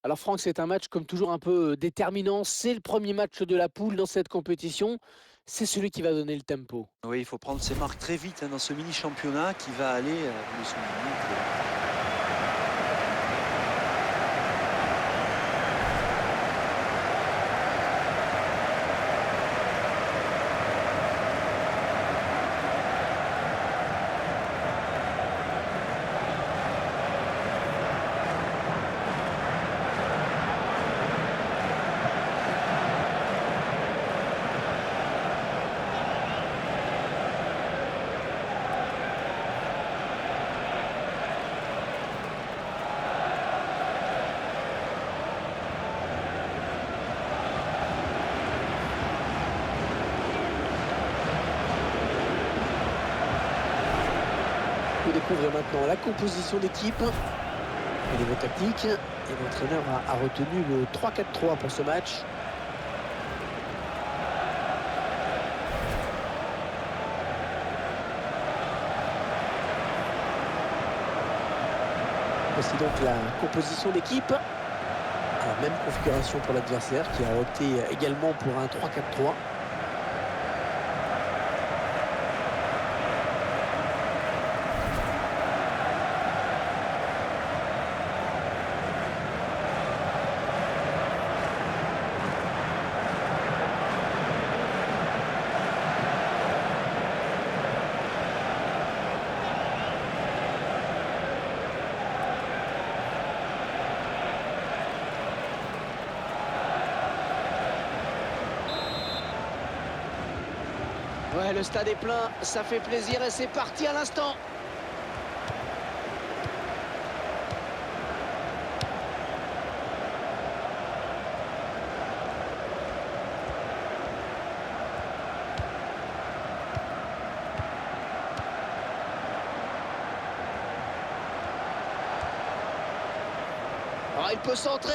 Alors Franck, c'est un match comme toujours un peu déterminant. C'est le premier match de la poule dans cette compétition. C'est celui qui va donner le tempo. Oui, il faut prendre ses marques très vite dans ce mini-championnat qui va aller, vous le soulignez, très vite. Vous découvrez maintenant la composition d'équipe, le niveau tactique. Et l'entraîneur a retenu le 3-4-3 pour ce match. Voici donc la composition d'équipe. Alors, même configuration pour l'adversaire qui a opté également pour un 3-4-3. Ouais, le stade est plein, ça fait plaisir et c'est parti à l'instant. Ah, il peut centrer.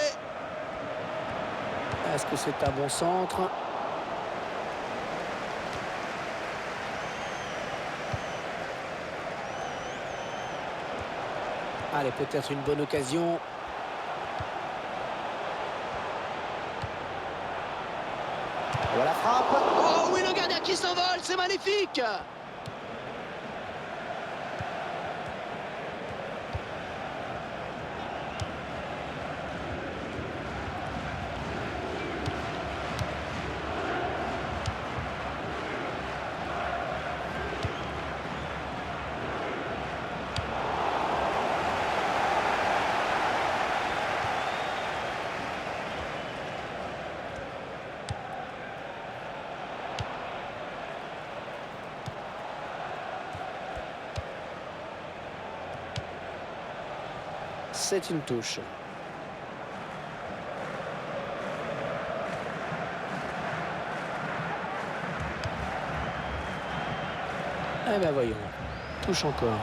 Est-ce que c'est un bon centre? Allez, peut-être une bonne occasion. Voilà la frappe. Oh oui, le gardien qui s'envole, c'est magnifique. C'est une touche. Eh ben voyons. Touche encore.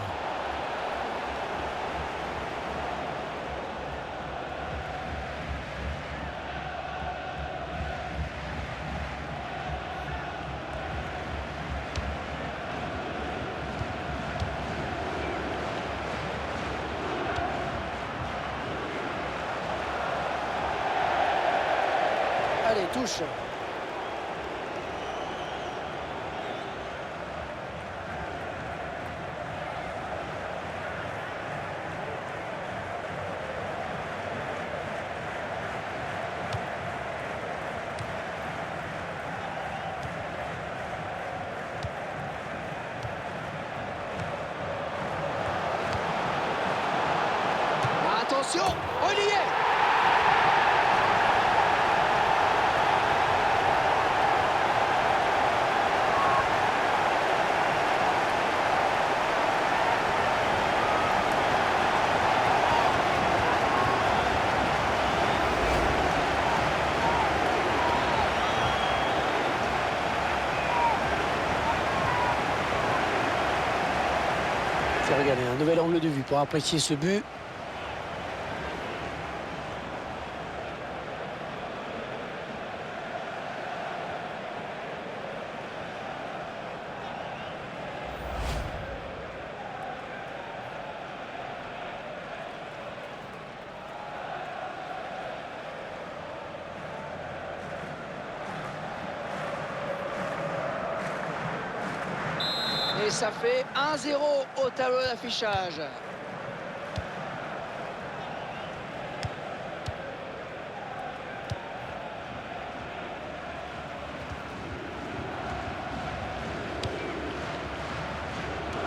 Allez, touche. Attention, oh, il y est. C'est regardez, un nouvel angle de vue pour apprécier ce but. Et ça fait 1-0 au tableau d'affichage.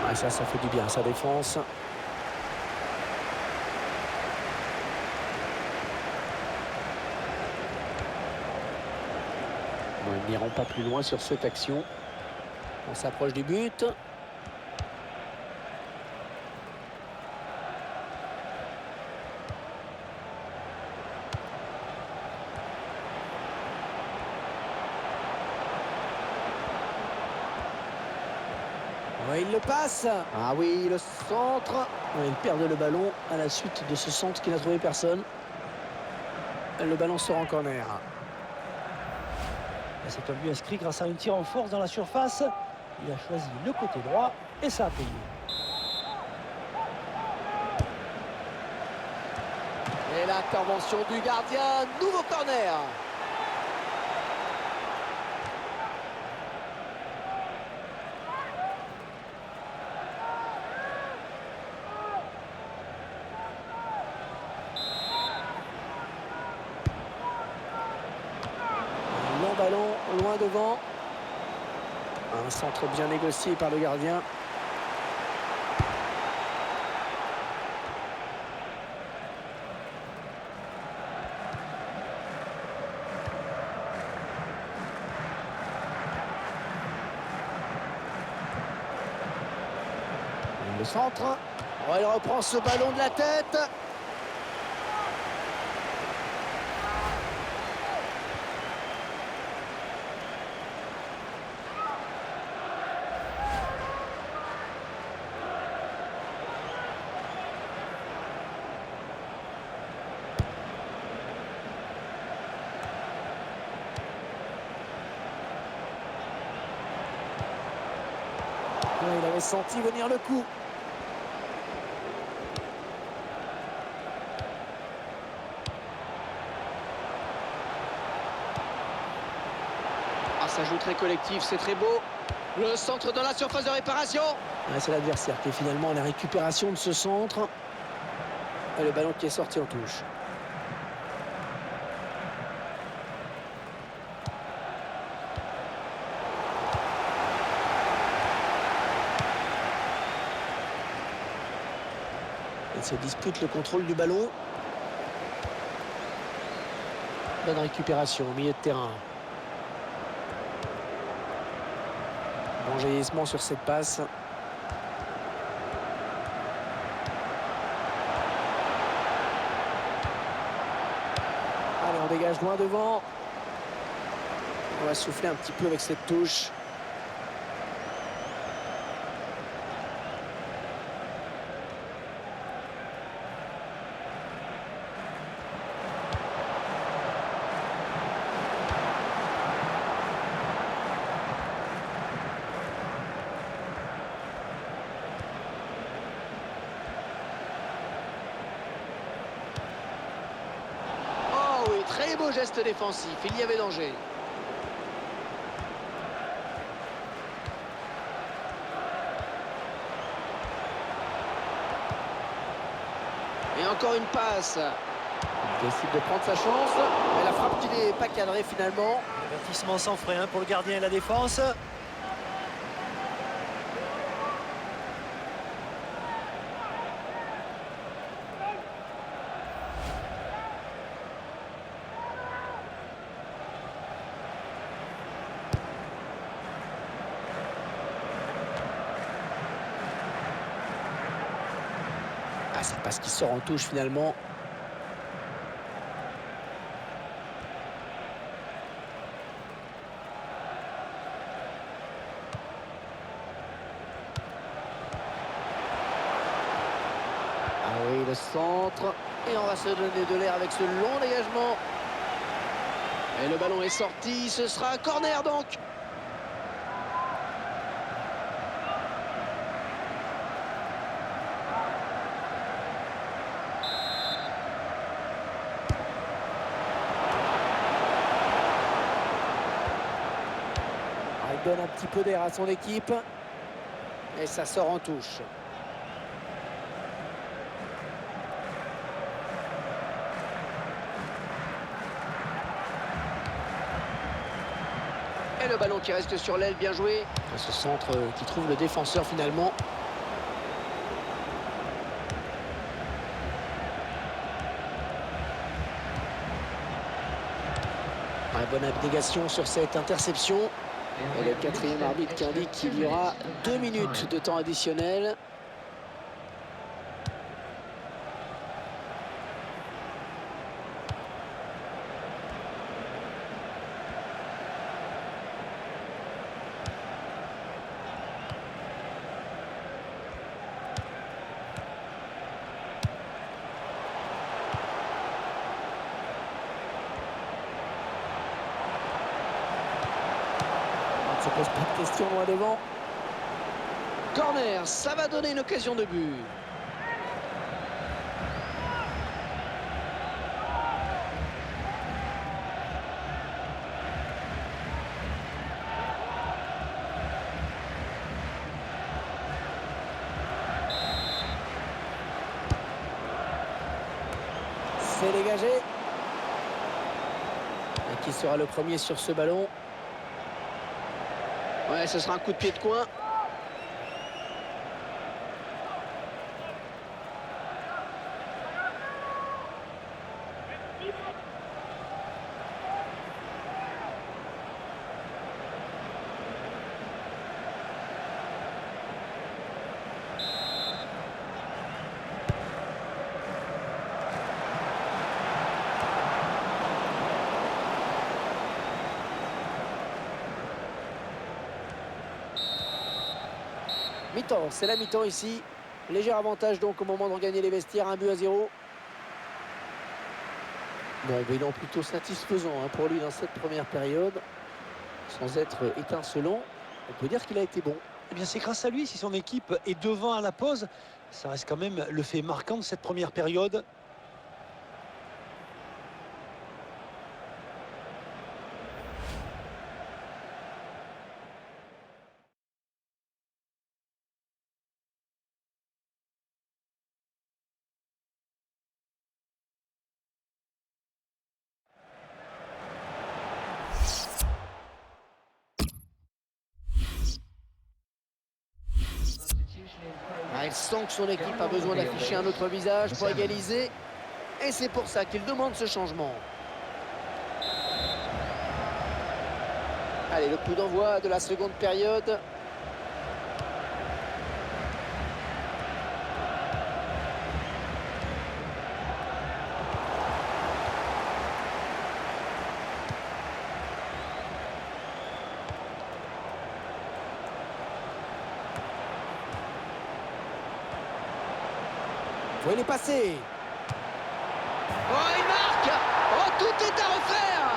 Ah, ça fait du bien, sa défense. Bon, ils n'iront pas plus loin sur cette action. On s'approche du but. Ouais, il le passe. Ah oui, le centre. Ouais, il perd le ballon à la suite de ce centre qui n'a trouvé personne. Le ballon sort en corner. C'est un but inscrit grâce à un tir en force dans la surface. Il a choisi le côté droit et ça a payé. Et l'intervention du gardien, nouveau corner. Long ballon, loin devant. Un centre bien négocié par le gardien. Le centre. Oh, il reprend ce ballon de la tête. Il avait senti venir le coup. Ah, ça joue très collectif, c'est très beau. Le centre dans la surface de réparation. Ouais, c'est l'adversaire qui est finalement à la récupération de ce centre. Et le ballon qui est sorti en touche. Il se dispute le contrôle du ballon. Bonne récupération au milieu de terrain. Bon jaillissement sur cette passe. Allez, on dégage loin devant. On va souffler un petit peu avec cette touche. Oh oui, très beau geste défensif, il y avait danger. Et encore une passe. Il décide de prendre sa chance. Mais la frappe qui n'est pas cadrée finalement. Avertissement sans frein pour le gardien et la défense. Ah, c'est parce qu'il sort en touche finalement. Ah oui, le centre. Et on va se donner de l'air avec ce long dégagement. Et le ballon est sorti, ce sera un corner donc. Ah, il donne un petit peu d'air à son équipe. Et ça sort en touche. Et le ballon qui reste sur l'aile, bien joué. Ce centre qui trouve le défenseur finalement. Bonne abnégation sur cette interception. Et le quatrième arbitre qui indique qu'il y aura 2 minutes de temps additionnel. On ne se pose pas de questions loin devant. Corner, ça va donner une occasion de but. C'est dégagé. Et qui sera le premier sur ce ballon? Ouais, ce sera un coup de pied de coin. Mi-temps, c'est la mi-temps ici. Léger avantage donc au moment de regagner les vestiaires, 1-0. Bon, bilan plutôt satisfaisant pour lui dans cette première période. Sans être étincelant, on peut dire qu'il a été bon. Eh bien, c'est grâce à lui si son équipe est devant à la pause. Ça reste quand même le fait marquant de cette première période. Il sent que son équipe a besoin d'afficher un autre visage pour égaliser. Et c'est pour ça qu'il demande ce changement. Allez, le coup d'envoi de la seconde période. Vous voyez les passer. Oh, il marque. Oh, tout est à refaire.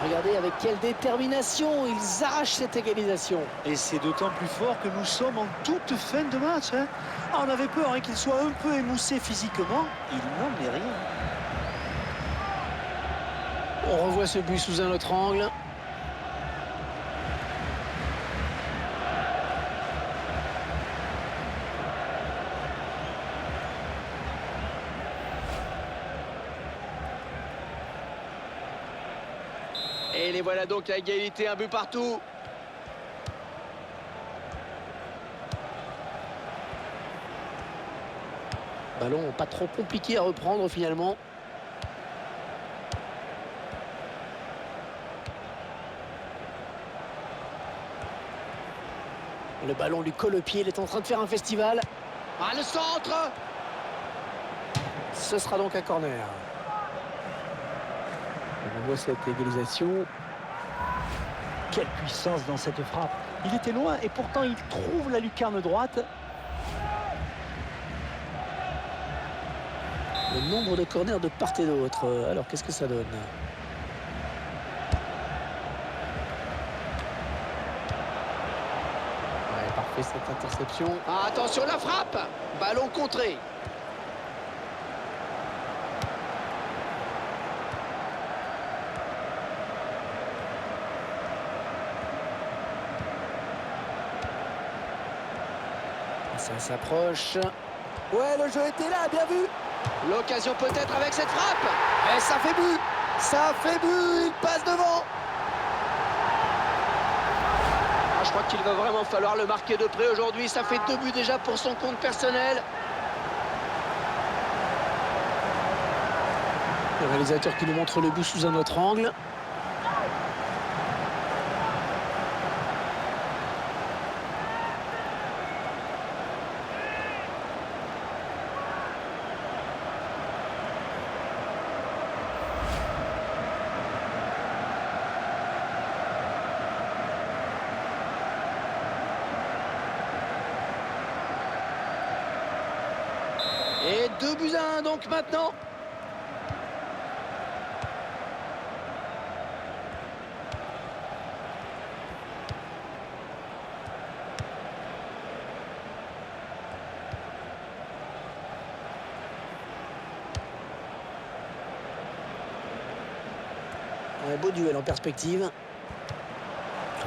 Regardez avec quelle détermination ils arrachent cette égalisation. Et c'est d'autant plus fort que nous sommes en toute fin de match. Ah, on avait peur qu'il soit un peu émoussé physiquement. Il n'en est rien. On revoit ce but sous un autre angle. Et les voilà donc à égalité, un but partout. Ballon pas trop compliqué à reprendre finalement. Le ballon lui colle au pied, il est en train de faire un festival. Ah, le centre! Ce sera donc un corner. On voit cette égalisation. Quelle puissance dans cette frappe. Il était loin et pourtant il trouve la lucarne droite. Le nombre de corners de part et d'autre. Alors, qu'est-ce que ça donne? Cette interception. Ah, attention, la frappe! Ballon contré. Ça s'approche. Ouais, le jeu était là, bien vu. L'occasion peut-être avec cette frappe. Et ça fait but. Ça fait but. Il passe devant. Ah, je crois qu'il va vraiment falloir le marquer de près aujourd'hui. Ça fait 2 buts déjà pour son compte personnel. Le réalisateur qui nous montre le but sous un autre angle. Et 2 buts à 1 donc maintenant. Un beau duel en perspective.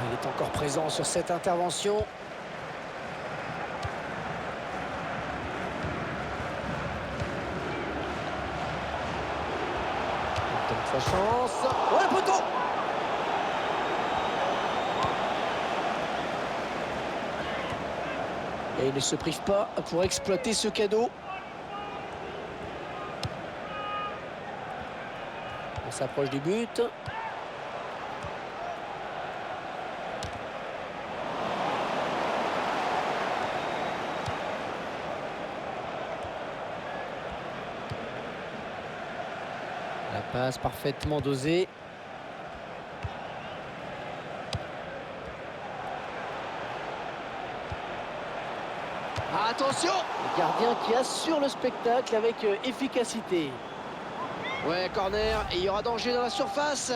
Il est encore présent sur cette intervention. Il tente sa chance. Oh, le poteau! Et il ne se prive pas pour exploiter ce cadeau. On s'approche du but. La passe parfaitement dosée. Attention! Le gardien qui assure le spectacle avec efficacité. Ouais, corner, et il y aura danger dans la surface.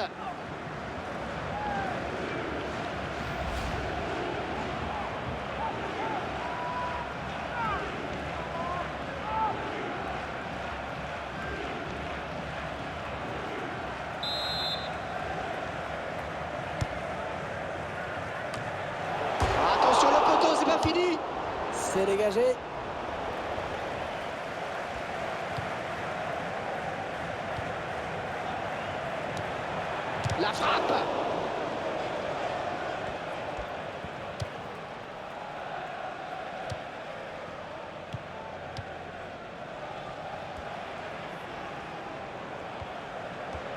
Attention, le poteau, c'est pas fini. C'est dégagé. La frappe.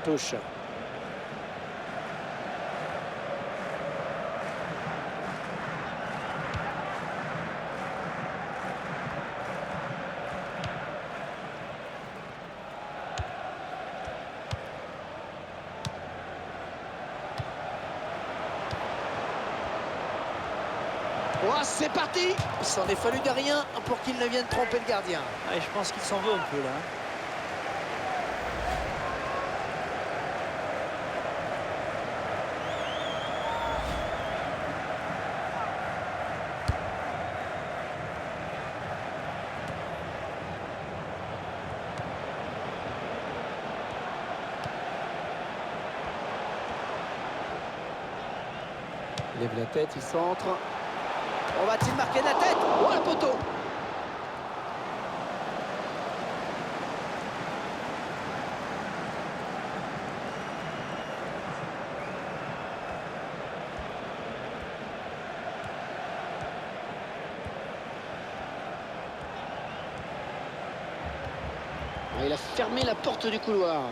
Touche. Oh, c'est parti! Il s'en est fallu de rien pour qu'il ne vienne tromper le gardien. Ouais, je pense qu'il s'en veut un peu là. Il lève la tête, il centre. On va-t-il marquer de la tête? Oh, le poteau! Il a fermé la porte du couloir.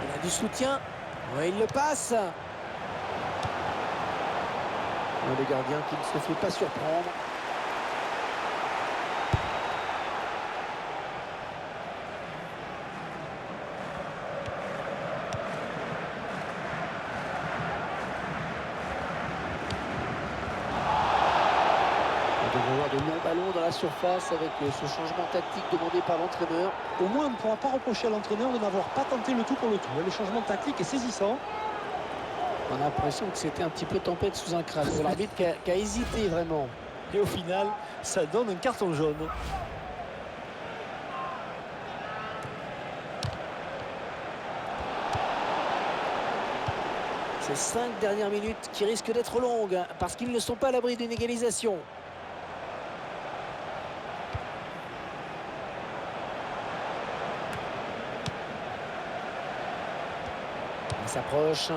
Il a du soutien. Ouais, il le passe. Le gardien qui ne se fait pas surprendre. On devrait voir de longs ballons dans la surface avec ce changement tactique demandé par l'entraîneur. Au moins, on ne pourra pas reprocher à l'entraîneur de n'avoir pas tenté le tout pour le tout. Le changement tactique est saisissant. On a l'impression que c'était un petit peu tempête sous un crâne. C'est l'arbitre qui a hésité vraiment. Et au final, ça donne un carton jaune. Ces 5 dernières minutes qui risquent d'être longues parce qu'ils ne sont pas à l'abri d'une égalisation. Il s'approche.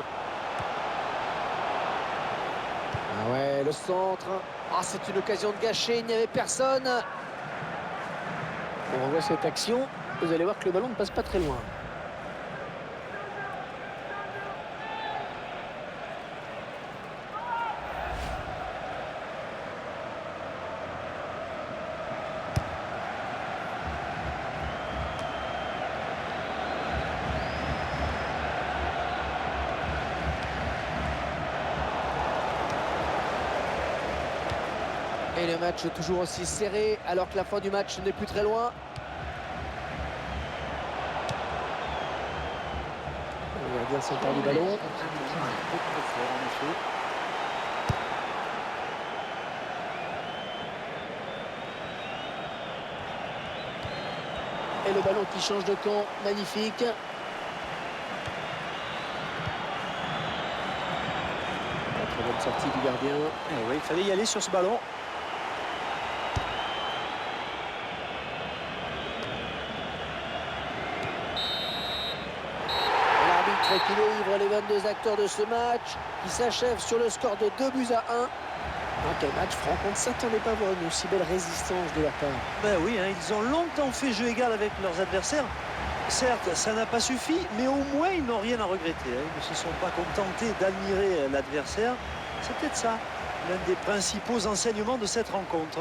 Ah ouais, le centre. Ah, c'est une occasion de gâcher, il n'y avait personne. On revoit cette action. Vous allez voir que le ballon ne passe pas très loin. Et le match toujours aussi serré alors que la fin du match n'est plus très loin. Le gardien s'empare du ballon. Et le ballon qui change de camp, magnifique. Très bonne sortie du gardien. Eh oui, il fallait y aller sur ce ballon. Qui livre les 22 acteurs de ce match qui s'achève sur le score de 2-1. Quel match, Franck, on ne s'attendait pas à voir une aussi belle résistance de leur part. Ben oui, hein, ils ont longtemps fait jeu égal avec leurs adversaires. Certes, ça n'a pas suffi, mais au moins ils n'ont rien à regretter. Hein. Ils ne se sont pas contentés d'admirer l'adversaire. C'est peut-être ça, l'un des principaux enseignements de cette rencontre.